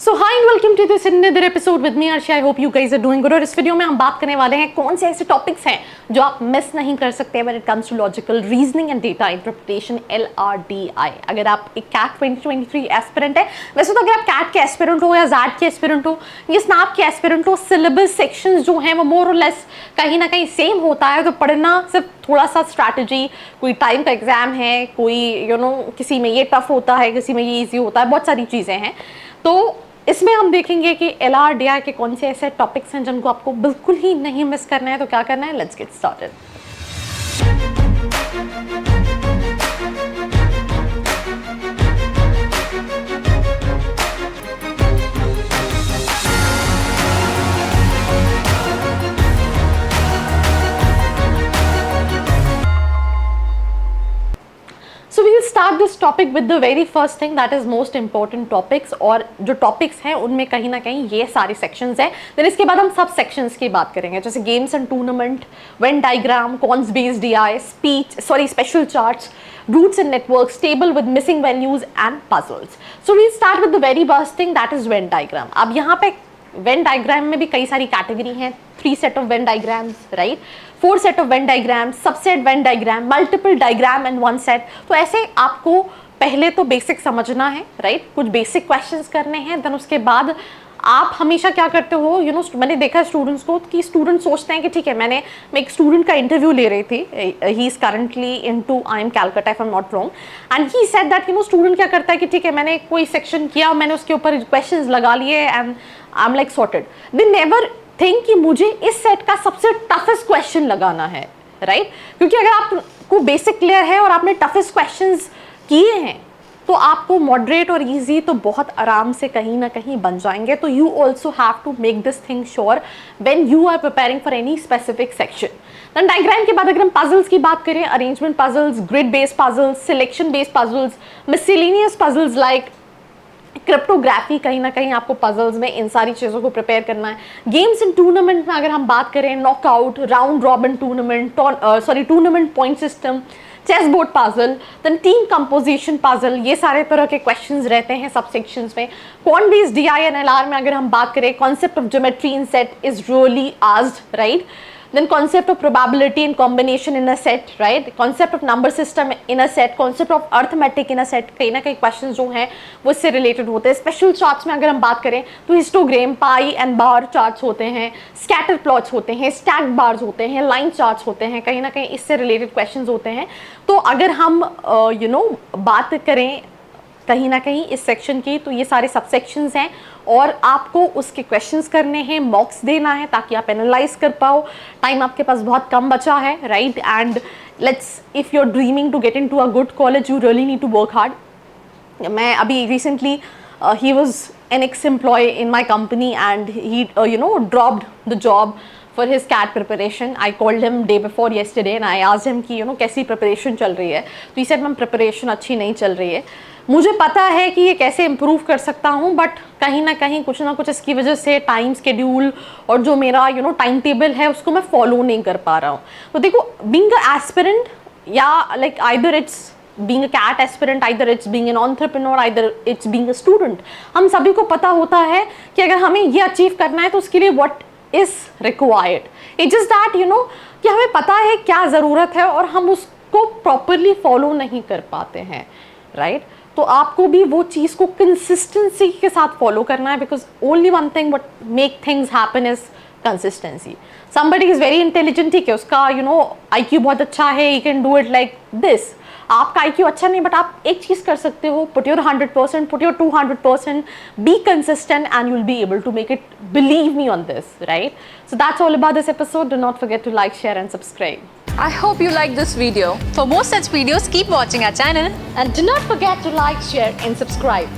So hi and welcome to this another episode with me Arshi. I hope you guys are doing good. और इस video में हम बात करने वाले हैं कौन से ऐसे टॉपिक्स हैं जो आप मिस नहीं कर सकते when it comes to logical reasoning and data interpretation LRDI। अगर आप एक कैट 2023 एस्पिरेंट है, वैसे तो अगर आप कैट के एस्पिरेंट हो या जैट के एस्पिरेंट हो या स्नैप के एस्पिरेंट हो, सिलेबस सेक्शंस जो हैं वो मोर और लेस कहीं ना कहीं सेम होता है। तो पढ़ना सिर्फ थोड़ा सा स्ट्रैटेजी, कोई टाइम का एग्जाम है, कोई किसी में ये टफ होता है, किसी में ये ईजी होता है, बहुत सारी चीज़ें हैं। तो इसमें हम देखेंगे कि LRDI के कौन से ऐसे टॉपिक्स हैं जिनको आपको बिल्कुल ही नहीं मिस करना है। तो क्या करना है, let's get started. So we'll start this topic with the very first thing that is most important topics। और जो टॉपिक्स हैं उनमें कहीं ना कहीं ये सारे सेक्शंस हैं। देन इसके बाद हम सब सेक्शंस की बात करेंगे, जैसे games and tournament, Venn diagram, cons based DI, special charts, routes and networks, table with missing values and puzzles. So we'll start with the very first thing that is Venn diagram. अब यहाँ पे Venn diagram में भी कई सारी category हैं। 3 set of Venn diagrams, right, 4 set of Venn diagram, subset Venn diagram, multiple diagram and 1 set. तो ऐसे आपको पहले तो बेसिक समझना है, राइट, कुछ बेसिक क्वेश्चंस करने हैं। देन उसके बाद आप हमेशा क्या करते हो, मैंने देखा है स्टूडेंट्स को कि स्टूडेंट सोचते हैं कि ठीक है, मैं एक स्टूडेंट का इंटरव्यू ले रही थी। He is currently into IIM Calcutta if I am not wrong, and he said that student क्या करता है कि ठीक है, मैंने कोई सेक्शन किया, मैंने उसके ऊपर क्वेश्चंस लगा लिए and I am like sorted. They never think कि मुझे इस सेट का सबसे टफेस्ट क्वेश्चन लगाना है, राइट, क्योंकि अगर आपको बेसिक क्लियर है और आपने टफेस्ट क्वेश्चंस किए हैं तो आपको मॉडरेट और इजी तो बहुत आराम से कहीं ना कहीं बन जाएंगे। तो you also have to make this thing sure when you are preparing for any specific section. Then diagram के बाद अगर हम पजल्स की बात करें, arrangement puzzles, grid based puzzles, selection based puzzles, miscellaneous puzzles like cryptography, कहीं ना कहीं आपको पजल्स में इन सारी चीज़ों को प्रिपेयर करना है। गेम्स एंड टूर्नामेंट में अगर हम बात करें, knockout, round robin tournament, tournament point system, chess board puzzle, then team composition puzzle, ये सारे तरह के क्वेश्चंस रहते हैं सब सेक्शंस में। Quant based DI and LR में अगर हम बात करें, concept of geometry in set is really asked, right. Then concept of probability and combination in a set, right? Concept of number system in a set, concept of arithmetic in a set, कहीं ना कहीं questions जो हैं वो इससे related होते हैं। Special charts में अगर हम बात करें तो histogram, pie and bar charts होते हैं, scatter plots होते हैं, stacked bars होते हैं, line charts होते हैं, कहीं ना कहीं इससे related questions होते हैं। तो अगर हम बात करें कहीं ना कहीं इस सेक्शन की, तो ये सारे सब सेक्शंस हैं और आपको उसके क्वेश्चंस करने हैं, मॉक्स देना है ताकि आप एनालाइज कर पाओ। टाइम आपके पास बहुत कम बचा है, right, and if you are dreaming to get into a good college you really need to work hard. मैं अभी रिसेंटली ही was an ex employ in my company and he dropped the job for his CAT preparation. I called him day before yesterday and I asked him कि कैसी preparation चल रही है। तो he said ma'am preparation अच्छी नहीं चल रही है। मुझे पता है कि ये कैसे इम्प्रूव कर सकता हूँ, बट कहीं ना कहीं कुछ ना कुछ इसकी वजह से टाइम स्केड्यूल और जो मेरा टाइम टेबल है उसको मैं फॉलो नहीं कर पा रहा हूँ। तो देखो, बीइंग अ एस्पिरेंट या like either it's being a CAT aspirant, either it's being an entrepreneur, either it's being a student, हम सभी को पता होता है कि अगर हमें ये अचीव करना है तो उसके लिए what is required. It's just that कि हमें पता है क्या ज़रूरत है और हम उसको प्रॉपरली फॉलो नहीं कर पाते हैं, राइट। तो आपको भी वो चीज़ को कंसिस्टेंसी के साथ फॉलो करना है, because only one thing what make things happen is consistency. Somebody is very intelligent, ठीक है, उसका IQ बहुत अच्छा है, he can do it like this. आपका IQ अच्छा नहीं, बट आप एक चीज़ कर सकते हो, put your 100%, put your 200%, be consistent and you will be able to make it, believe me on this, right. So that's all about this episode. Do not forget to like, share and subscribe. I hope you liked this video. For more such videos, keep watching our channel. And do not forget to like, share and subscribe.